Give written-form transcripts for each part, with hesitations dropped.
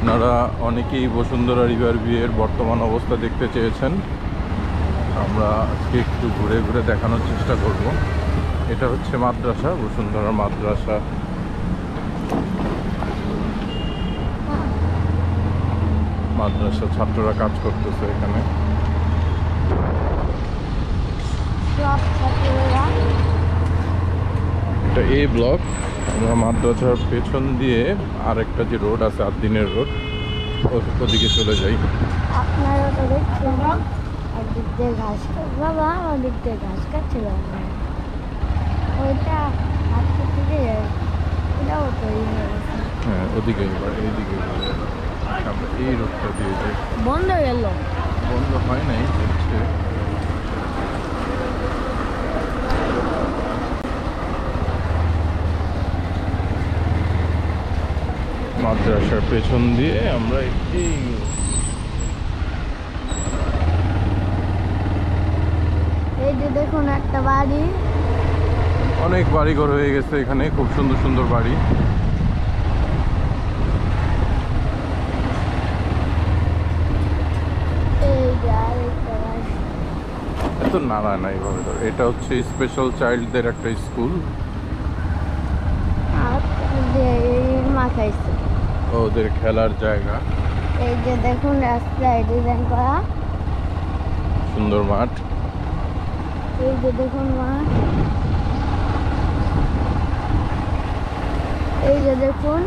আপনারা অনেকেই বসুন্ধরা রিভার ভিউয়ের বর্তমান অবস্থা দেখতে চেয়েছেন। আমরা আজকে একটু ঘুরে ঘুরে দেখানোর চেষ্টা করব। এটা হচ্ছে মাদ্রাসা, বসুন্ধরা মাদ্রাসা। মাদ্রাসা ছাত্ররা কাজ করতেছে এখানে। এটা এ ব্লক। আমরা মাদ্রাসার পেছন দিয়ে আরেকটা যে রোড আছে, আদ্দিনের রোড, ওদিকে চলে যাই। আপনারা তো দেখছেন একদিক দিয়ে ঘাস বাবা, ওদিক দিয়ে ঘাস কাটছিল, ওইটা হাঁটতে থেকে এটাও তৈরি হয়ে গেছে। হ্যাঁ, ওদিকে এবার এইদিকে আমরা এই রোডটা দিয়ে যাই। বন্ধ হয়ে গেল? বন্ধ হয় নাই, হচ্ছে মাদ্রাসার পেছন দিয়ে আমরা এই যে দেখুন একটা বাড়ি, অনেক বাড়িঘর হয়ে গেছে এখানে, খুব সুন্দর সুন্দর বাড়ি। এই যে আরেকটা বাড়ি। এত নাড়া নাই ভাবে ধর। এটা হচ্ছে স্পেশাল চাইল্ডদের একটা স্কুল। আর যে এই মাখাইছে, ওদের খেলার জায়গা। এই যে দেখুন রাস্তায় ডিজাইন করা, সুন্দর মাঠ। এই যে দেখুন মাঠ, এই যে দেখুন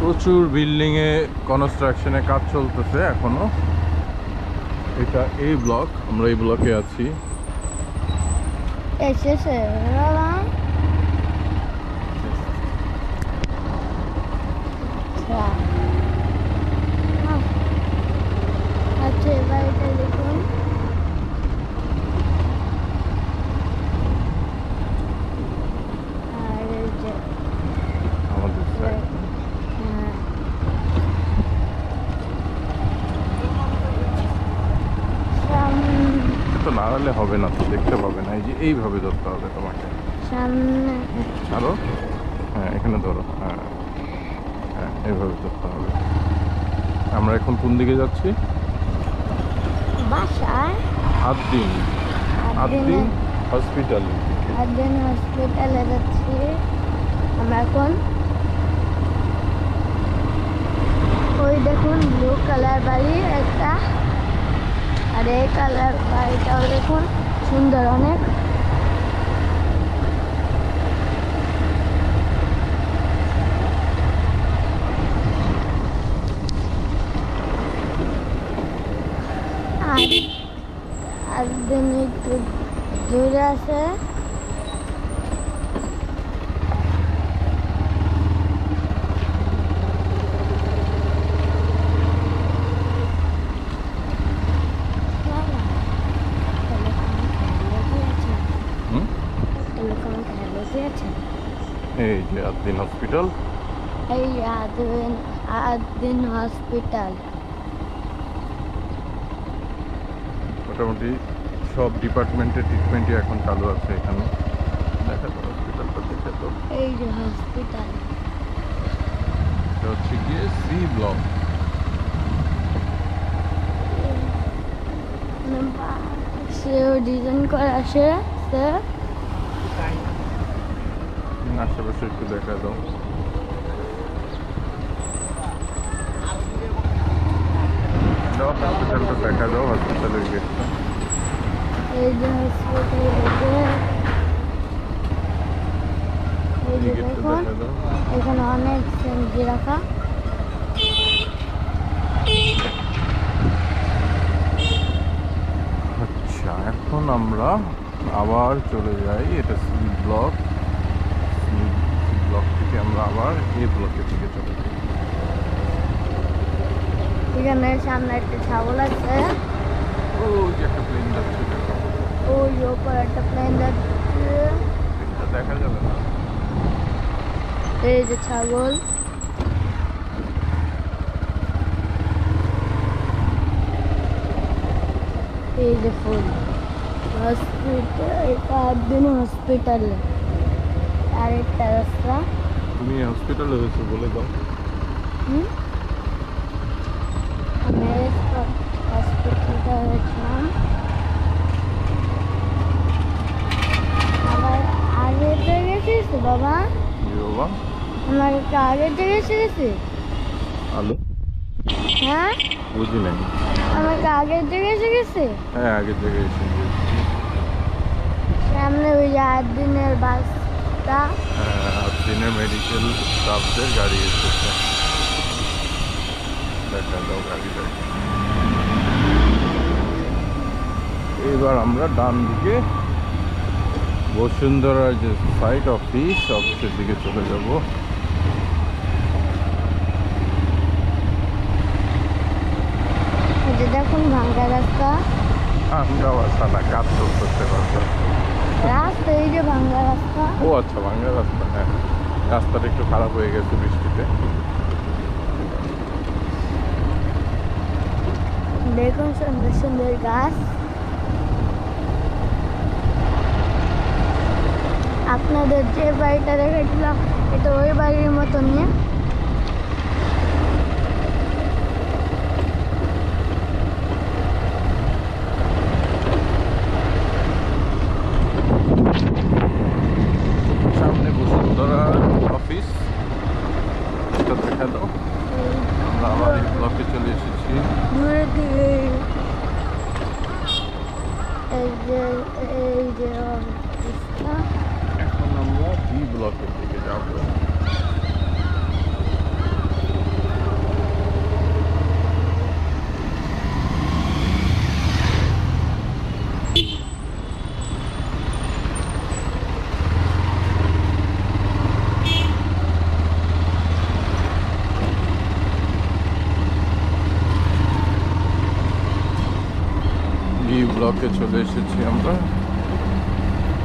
প্রচুর বিল্ডিং এ কনস্ট্রাকশনে কাজ চলতেছে এখনো। এটা এই ব্লক, আমরা এই ব্লকে আছি। এসেছে বাবা। আচ্ছা, এবার এটা দেখুন, আর এই যে আমাদের side। হ্যাঁ, এত নাড়ালে হবে না তো, দেখতে পাবে না। এই যে এইভাবে ধরতে হবে তোমাকে। সামনে ছাড়ো। হ্যাঁ, এখানে ধরো। হ্যাঁ হ্যাঁ, এইভাবে ধরতে হবে। আমরা এখন কোন দিকে যাচ্ছি? বাসায় আদ্দিন হসপিটালে। আদ্দিন হসপিটালে যাচ্ছি আমরা এখন। ওই দেখুন ব্লু কালার বাড়ি একটা, আর এই কালার বাড়িটাও দেখুন সুন্দর অনেক। আর দিন একটু দূরে আছে। এই যে আদ্দিন হসপিটাল। এই আদ্দিন হসপিটাল। মোটামুটি সব ডিপার্টমেন্টের ট্রিটমেন্টই এখন চালু আছে এখানে। দেখা তো হসপিটালটা, দেখে তো। এই যে হসপিটাল, এটা হচ্ছে গিয়ে সি ব্লক। সেও ডিজাইন করা আছে। আশেপাশে একটু দেখা দাও। হসপিটালটা দেখা দাও, হসপিটালের গেটটা। এই যে হসপিটাল, এই যে গেটটা দেখুন দেখা দাও। এখানে অনেক সবজি রাখা। আচ্ছা, এখন আমরা আবার চলে যাই। এটা সি ব্লক। সি ব্লক থেকে আমরা আবার এ ব্লকের দিকে চলে যাই। এখানে সামনে একটা ছাগল আছে, ওই যে একটা প্লেন যাচ্ছে, দেখো। ওই ওপর একটা প্লেন যাচ্ছে। এটা দেখা যাবে না। এই যে ছাগল, এই যে ফুল। হসপিটাল, এটা আদ্দিন হসপিটাল। আর একটা রাস্তা। তুমি হসপিটালে হয়েছো বলে দাও। হুম? আমি হসপিটালটা হয়েছিলাম আবার আগে তো গেছিস বাবা কি বাবা? আমার একটু আগে থেকে এসে গেছে আলু হ্যাঁ বুঝি নাই। আমাকে আগের থেকে এসে গেছে হ্যাঁ, আগের জায়গায় এসে গিয়েছি। সামনে ওই যে 8 দিনের বাসটা হ্যাঁ, দিনের মেডিকেল স্টাফদের গাড়ি এসেছে। দেখা দাও গাড়িটা। এবার আমরা ডান দিকে বসুন্ধরার যে সাইট অফিসের দিকে চলে যাব। এই যে দেখুন ভাঙ্গা রাস্তা আমরা বাসা না, কাজ করতে পারবো। রাস্তা এই যে ভাঙ্গা রাস্তা ও আচ্ছা, ভাঙ্গা রাস্তা। হ্যাঁ, রাস্তাটা একটু খারাপ হয়ে গেছে বৃষ্টিতে। দেখুন সুন্দর সুন্দর গাছ আপনাদের যে বাড়িটা দেখেছিলাম এটা ওই বাড়ির মতন নিয়ে সামনে বসুন্ধরা অফিস, এটা দেখা দাও। আমরা আবার এই ব্লকে চলে এসেছি। দূরে দিকে এই যে অফিসটা এখন আমরা বি ব্লকের দিকে যাব। বি ব্লকে চলে এসেছি আমরা।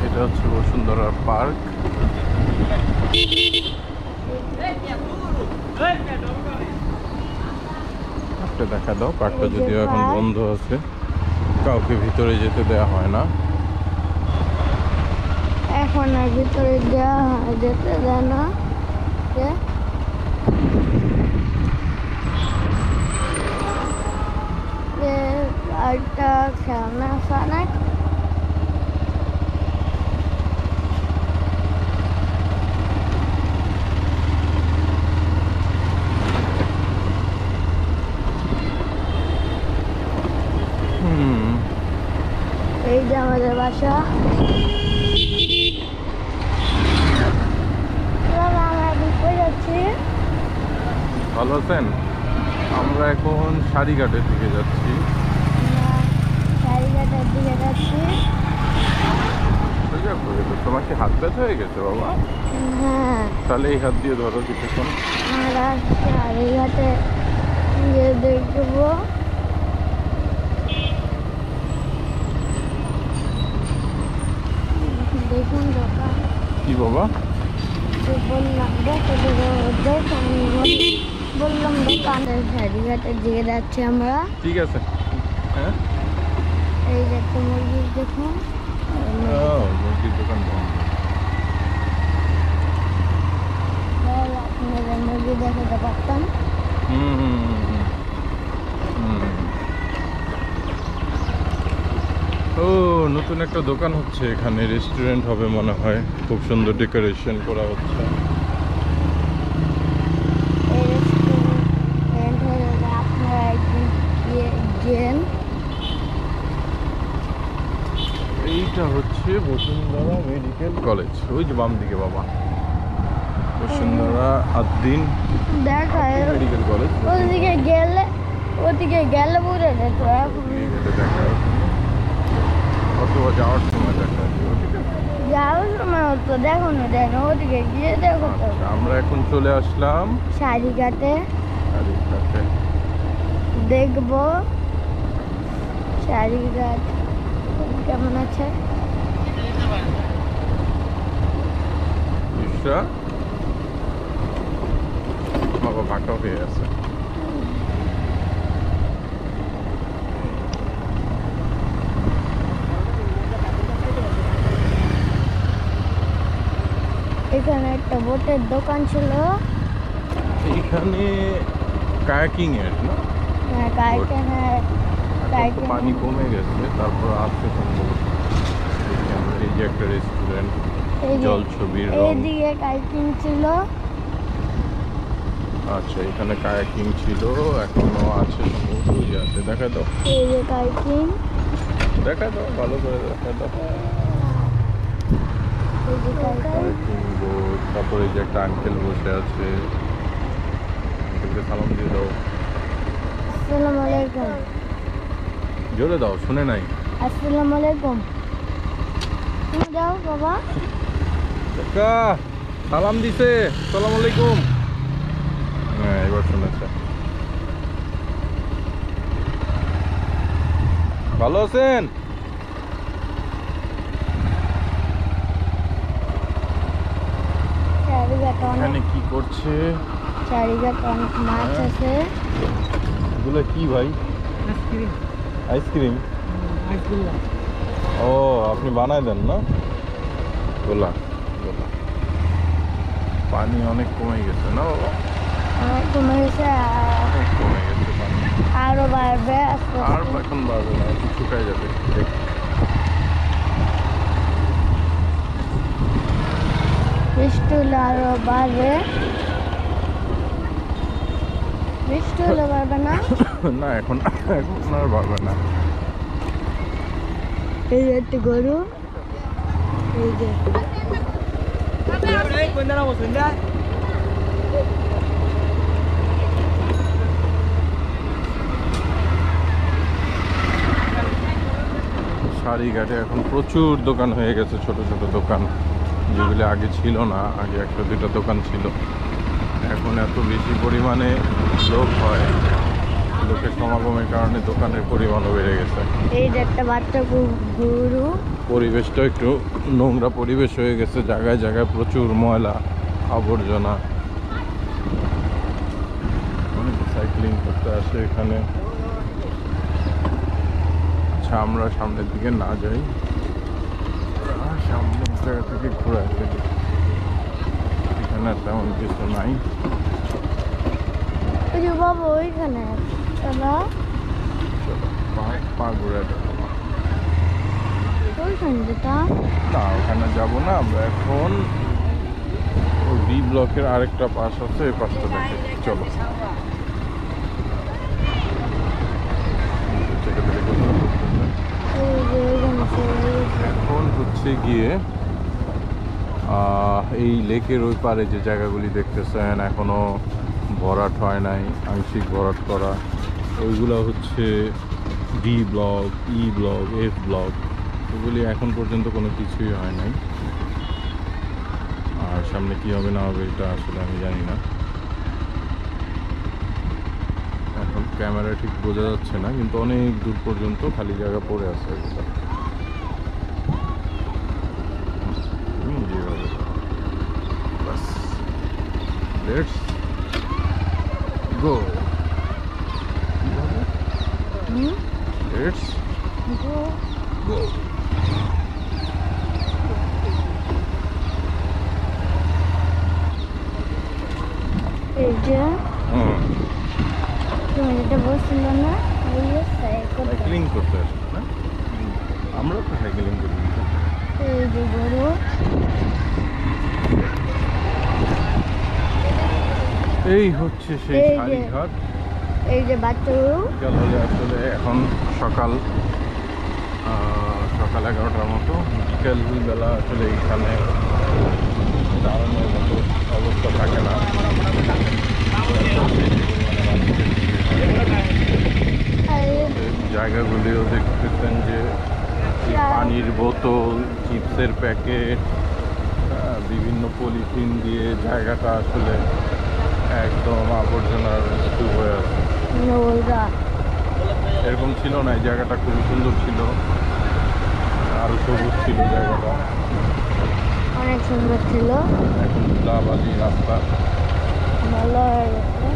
এটা হচ্ছে বসুন্ধরা পার্ক। একটা দেখা দাও, পার্কটা যদিও এখন বন্ধ আছে, কাউকে ভিতরে যেতে দেওয়া হয় না। এখন আর ভিতরে যেতে দেয় না একটা খেলনা ফানা এই যে আমাদের বাসা আমরা ঘুরতে যাচ্ছি ভালো আছেন? আমরা এখন সারিঘাটের দিকে যাচ্ছি। চারিঘাটার দিকে যাচ্ছি তোমার কি হাত ব্যথা হয়ে গেছে বাবা? হ্যাঁ তাহলে এই হাত দিয়ে ধরো কিছুক্ষণ। আমরা চারিঘাটে গিয়ে দেখবো দেখুন দোকান কি বাবা? বললাম বললাম দোকানের চারিঘাটের দিকে যাচ্ছি আমরা ঠিক আছে। হ্যাঁ, এই যে একটা মুরগির দেখুন মুরগির দোকান বন্ধ। আপনাদের মুরগি দেখাতে পারতাম হুম হুম হুম হুম হুম। ও, নতুন একটা দোকান হচ্ছে এখানে, রেস্টুরেন্ট হবে মনে হয়। খুব সুন্দর ডেকোরেশন করা হচ্ছে। এই রেস্টুরেন্ট হয়ে আপনারা একদিন গিয়েন এইটা হচ্ছে বসুন্ধরা মেডিকেল কলেজ, ওই যে বাম দিকে বাবা, বসুন্ধরা আদ্দিন দেখায় মেডিকেল কলেজ। ওদিকে গেলে বুঝে যেত এখন দেখা অথবা যাওয়ার সময় দেখা যাবে ওদিকে। যাওয়ার সময় হতো দেখো না দেখো ওদিকে গিয়ে দেখো তো আচ্ছা, আমরা এখন চলে আসলাম সারিঘাটে সারিঘাটে। দেখবো সারিঘাট কেমন আছে রিক্সা বাবা ফাঁকা হয়ে আছে। এখানে একটা বোটের দোকান ছিল এইখানে কায়াকিং এর না? হ্যাঁ কাইকেন এখন তো পানি কমে গেছে, তারপর আসছে সম্ভবত। দেখি আমরা, এই যে একটা রেস্টুরেন্ট, এই যে জল ছবির রং। এইদিকে কাইকিং ছিল। আচ্ছা, এখানে কায়াকিং ছিল, এখনো আছে সম্ভবত। ওই যে আছে, দেখা দাও, এই যে কাইকিং, দেখা দাও, ভালো করে দেখা দাও। এই যে কাইকিং। কায়াকিং বোট, তারপরে এই যে একটা আঙ্কেল বসে আছে, আঙ্কেলকে সালাম দিয়ে দাও। আসসালামু আলাইকুম। জোরে দাও, শুনে নাই। আসসালামু আলাইকুম। তুমি দাও বাবা। কাকা সালাম দিছে, আসসালামু আলাইকুম। হ্যাঁ, এবার শুনেছে। ভালো আছেন? চারিঘাটে এখানে অনেক, কি করছে? চারিঘাটে অনেক মাছ হ্যাঁ। আছে। এগুলো কি ভাই? আইসক্রিম। ও, আপনি বানায় দেন না? গোলা গোলা। পানি অনেক কমে গেছে না বাবা? অনেক কমে গেছে, অনেক কমে গেছে পানি। আরো বাড়বে আস্তে আর আস্তে। এখন বাড়বে না, একটু শুকায় যাবে। দেখ, বৃষ্টি হলে আরো বাড়বে। বৃষ্টি হলে বাড়বে না। না এখন এখন আর বাড়বে না। এই যে একটা গরু, এই যে সারিঘাটে এখন প্রচুর দোকান হয়ে গেছে, ছোট ছোট দোকান, যেগুলি আগে ছিল না। আগে একটা দুটো দোকান ছিল, এখন এত বেশি পরিমাণে লোক হয়, লোকের সমাগমের কারণে দোকানের পরিমাণও বেড়ে গেছে। এই যে একটা বাচ্চা গরু। পরিবেশটা একটু নোংরা পরিবেশ হয়ে গেছে, জায়গায় জায়গায় প্রচুর ময়লা আবর্জনা। অনেক সাইক্লিং করতে আসে এখানে। আচ্ছা, আমরা সামনের দিকে না যাই, সামনের জায়গা থেকে ঘুরে আসে। এখানে আর তেমন কিছু নাই। ওই যে বাবা ওইখানে চলো, চলো, পা ঘুরে যাবো। ওইখানে যেটা। না, ওখানে যাবো না আমরা এখন। ওই বি ব্লকের আরেকটা পাশ আছে, এই পাশটা দেখে চলো। এই যে ওইখানে চলে গেছে। এখন হচ্ছে গিয়ে এই লেকের ওই পারে যে জায়গাগুলি দেখতেছেন, এখনো ভরাট হয় নাই, আংশিক ভরাট করা, ওইগুলো হচ্ছে D block, E block, F block. ওগুলি এখন পর্যন্ত কোনো কিছুই হয় নাই। আর সামনে কি হবে না হবে এটা আসলে আমি জানি না, এখন ক্যামেরা ঠিক বোঝা যাচ্ছে না, কিন্তু অনেক দূর পর্যন্ত খালি জায়গা পড়ে আছে এগুলো। যেভাবে বাস, let's go. Hmm, let's go. গো। এই যে হুম, তুমি যেটা বলছিল না, ওই যে সাইক্লিং করতে আসছে না? আমরা তো সাইক্লিং করি। এই যে গরু। এই হচ্ছে সেই এই যে- সারিঘাট। এই যে বাচ্চা গরু। বিকাল হলে আসলে এখন সকাল 11টার মতো, বিকেল বেলা আসলে এইখানে দাঁড়ানোর মতো অবস্থা থাকে না। আর জায়গাগুলিও দেখতেছেন যে এই পানির বোতল, চিপসের প্যাকেট, বিভিন্ন পলিথিন দিয়ে জায়গাটা আসলে একদম আবর্জনার স্তূপ হয়ে আছে। নোংরা। এরকম ছিল না, এই জায়গাটা খুবই সুন্দর ছিল, আরো সবুজ ছিল জায়গাটা। অনেক সুন্দর ছিল, এখন ধুলাবালি রাস্তা। ভালো হয়ে গেছে।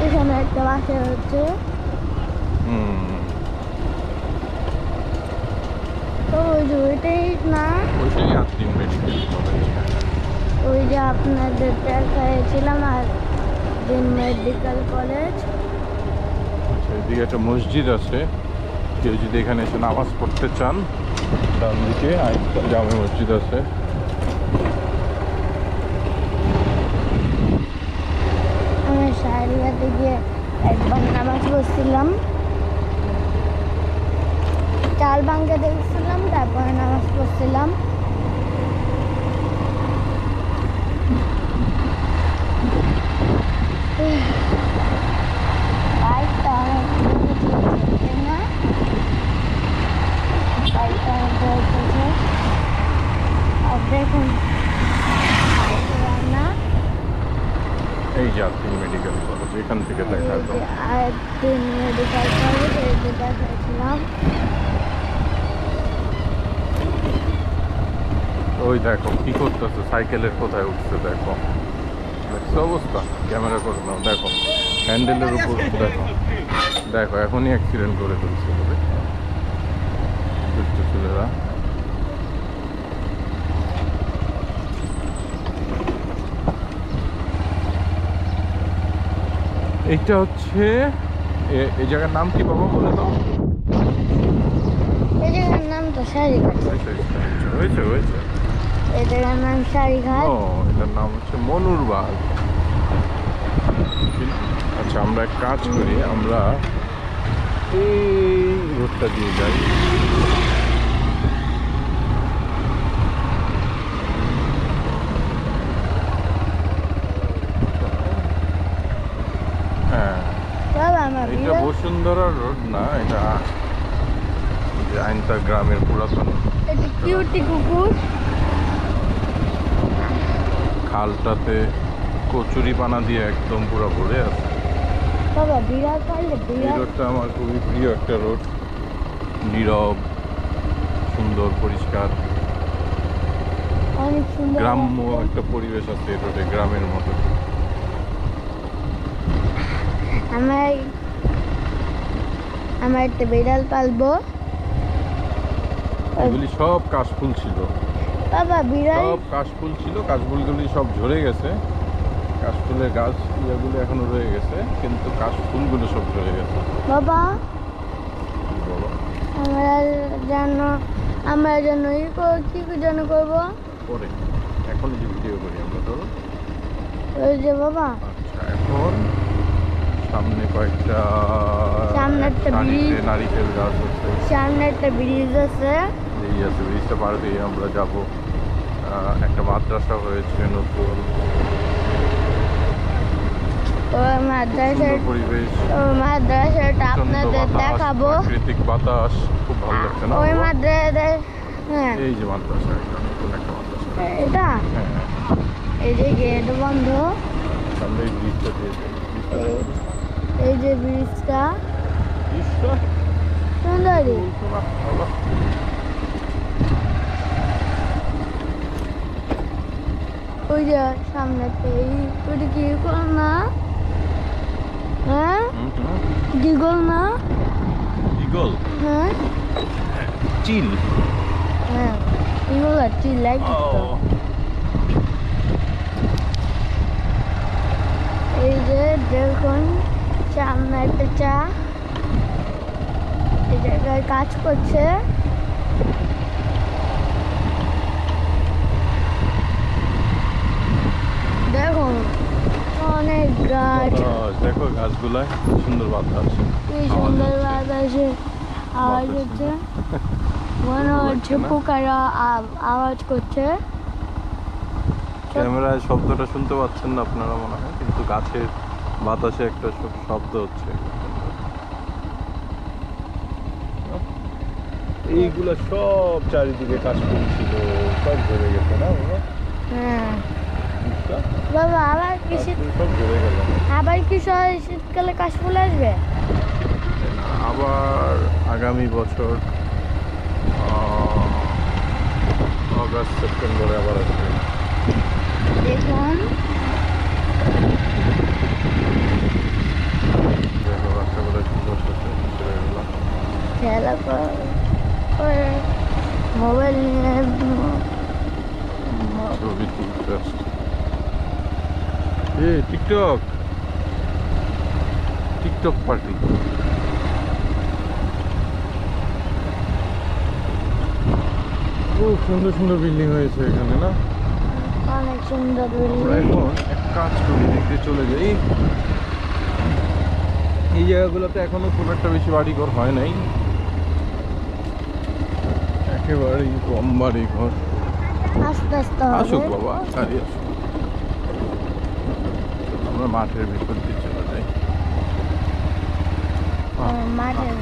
এখানে একটা বাসা হচ্ছে, তো ওই যে ওইটাই না। ওইটাই আত্মিম মেডিকেল কলেজ। ওই যে আপনাদের দেখাইছিলাম আর দিন মেডিকেল কলেজ। আচ্ছা, এদিকে একটা মসজিদ আছে, কেউ যদি এখানে এসে নামাজ পড়তে চান ডান দিকে আরেকটা জামে মসজিদ আছে। আমি সারিয়াতে গিয়ে একবার নামাজ পড়ছিলাম, চাল ভাঙ্গে দেখছিলাম, তারপরে নামাজ পড়ছিলাম। বাইকটা অনেক চলছে না, বাইকটা অনেক চলছে। আর দেখুন রান্না, এই জাতীয় মেডিকেল কলেজ, এখান থেকে দেখা এই তো। যে আরেকদিন মেডিকেল কলেজ, এই যে দেখাচ্ছিলাম। ওই দেখো কি করতেছে, সাইকেলের কোথায় উঠছে দেখো, দেখছো অবস্থা, ক্যামেরা করে নাও, দেখো হ্যান্ডেলের উপর দেখো, দেখো এখনই অ্যাক্সিডেন্ট করে ফেলছে বলে দুষ্ট ছেলেরা। এইটা হচ্ছে এই জায়গার নাম কি বাবা বলে তো? এই জায়গার নাম তো সারিঘাট। হয়েছে হয়েছে। এই জায়গার নাম সারিঘাট। ও, এটার নাম হচ্ছে মনুরবাগ। আচ্ছা, আমরা এক কাজ করি, আমরা এই রোডটা দিয়ে যাই। হ্যাঁ, বাবা আমার এটা বসুন্ধরা রোড না, এটা যে আইনতা গ্রামের পুরাতন এটা কিউটি কুকুর। খালটাতে কচুরি পানা দিয়ে একদম পুরো ভরে আছে। বাবা বিড়াল পারলে এই বিড়াল। রোডটা আমার খুবই প্রিয় একটা রোড, নীরব, সুন্দর, পরিষ্কার, অনেক সুন্দর গ্রাম্য লাগছে। একটা পরিবেশ আছে এই রোডে, গ্রামের মতো। আমার আমার একটা বিড়াল পালবো। এগুলি সব কাশফুল ছিল, বাবা বিড়াল সব কাশফুল ছিল, কাশফুলগুলি সব ঝরে গেছে, কাশফুলের গাছ ইয়েগুলো এখনো রয়ে গেছে, কিন্তু কাশফুলগুলো সব ঝরে গেছে। বাবা কি বলো? আমরা যেন আমরা যেন কি যেন করবো, পরে, এখন যে ভিডিও করি আমরা, ধরো। ওই যে বাবা আচ্ছা, এখন সামনে কয়েকটা সামনে একটা সারিতে ব্রিজ। নারিকেল গাছ আছে, সামনে একটা ব্রিজ আছে। এই আছে, ব্রিজটা পার হয়ে আমরা যাব। একটা মাদ্রাসা হয়েছে নতুন, ওই সুন্দর মাদ্রাসার পরিবেশ, মাদ্রাসাটা প্রচণ্ড আপনাদের বাতাস, দেখাবো। প্রাকৃতিক বাতাস, খুব ভালো লাগছে না ওই বাবা? মাদ্রাসা, হ্যাঁ এই যে মাদ্রাসা, এটা নতুন একটা মাদ্রাসা। এটা হ্যাঁ, এই যে গেট বন্ধ। সামনে এই ব্রিজটা দিয়ে যাই, ব্রিজটা এই- দেখো। এই যে ব্রিজটা ব্রিজটা সুন্দরী। বলছো না বাবা? ওই যে সামনেতে ওইটা কি গোল না? হ্যাঁ কি গোল না? ইগল, হ্যাঁ চিল। হ্যাঁ ইগল আর চিল লাগে তো। এই যে দেখুন সামনে একটা চা, এই জায়গায় কাজ করছে। দেখুন অনেক গাছ, বাতাস, দেখো গাছগুলায় কি সুন্দর বাতাস, কি সুন্দর বাতাসে আওয়াজ হচ্ছে, মনে হচ্ছে পোকারা আওয়াজ করছে। ক্যামেরায় শব্দটা শুনতে পাচ্ছেন না আপনারা মনে হয়, কিন্তু গাছের বাতাসে একটা শব্দ হচ্ছে। এইগুলা সব চারিদিকে কাশফুল ছিল, সব ঝরে গেছে না বাবা? হ্যাঁ বুঝছো? বাবা আবার কি কাশফুল সব ঝরে গেল। আবার কি শীতকালে কাশফুল আসবে? আবার আগামী বছর অগাস্ট সেপ্টেম্বরে আবার আসবে। দেখুন দেখো বাচ্চাগুলো কি করতেছে, ছেলেগুলো। খেলা মোবাইল নিয়ে ছবি তুলতে আসছে। এ টিকটক টিকটক পার্টি। খুব সুন্দর সুন্দর বিল্ডিং হয়েছে এখানে না? অনেক সুন্দর আমরা এখন এক কাজ করি, দেখতে চলে যাই। এই জায়গাগুলোতে এখনো খুব একটা বেশি বাড়িঘর হয় নাই, একেবারেই কম বাড়ি ঘর। আস্তে আস্তে আসুক হবে। বাবা, গাড়ি আসুক। আমরা মাঠের ভিতর দিয়ে চলে যাই। মাঠের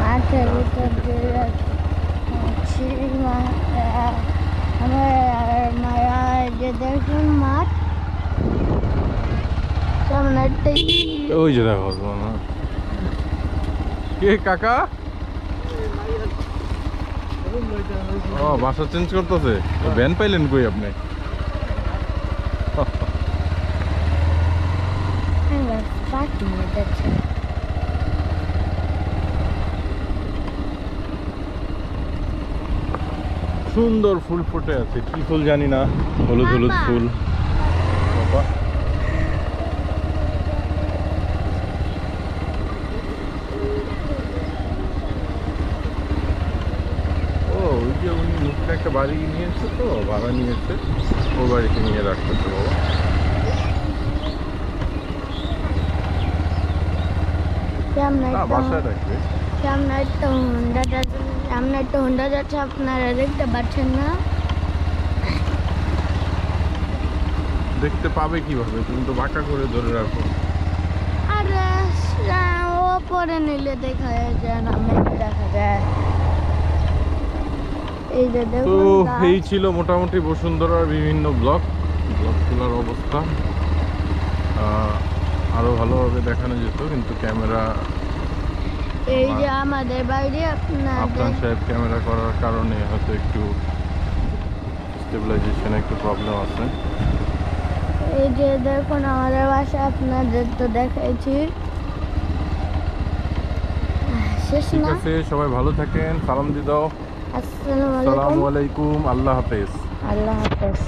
মাঠের ভিতর দিয়ে যাচ্ছি। আমার মায়া যে দেখুন মাঠ কেমন একটা ওই যে দেখো না, কে কাকা? ও বাসা চেঞ্জ করতেছে। ভ্যান পাইলেন কই আপনি? পাখি যাচ্ছে। সুন্দর ফুল ফুটে আছে, কি ফুল জানি না, হলুদ হলুদ বাবা। ফুল। বাবা, ও ওই যে উনি নতুন একটা বাড়ি নিয়েছে, তো ভাড়া নিয়েছে, ও বাড়িতে নিয়ে রাখতেছে বাবা। সামনে না, বাসায় রাখবে। সামনে একটা হুন্ডা যাচ্ছে, সামনে একটা হুন্ডা যাচ্ছে, আপনারা দেখতে পাচ্ছেন না? দেখতে পাবে কিভাবে? তুমি তো বাঁকা করে ধরে রাখো। আর ও পরে নিলে দেখা যায় না, মেঘ দেখা যায়। এই যে তো দেখুন গাছ। এই ছিল মোটামুটি বসুন্ধরার বিভিন্ন ব্লকগুলোর অবস্থা। আরো ভালোভাবে দেখানো যেত, কিন্তু ক্যামেরা, এই যে আমাদের বাড়ি আফরান আপনাদের সাহেব ক্যামেরা করার কারণে হয়তো একটু স্টেবিলাইজেশনে একটু প্রবলেম আছে। এই যে দেখুন আমাদের বাসা আপনাদের তো দেখাইছি। শেষ ঠিক না? আছে, সবাই ভালো থাকেন, সালাম দিয়ে দাও। আসসালামু আসসালামু আলাইকুম। আলাইকুম, আল্লাহ হাফেজ। আল্লাহ হাফেজ।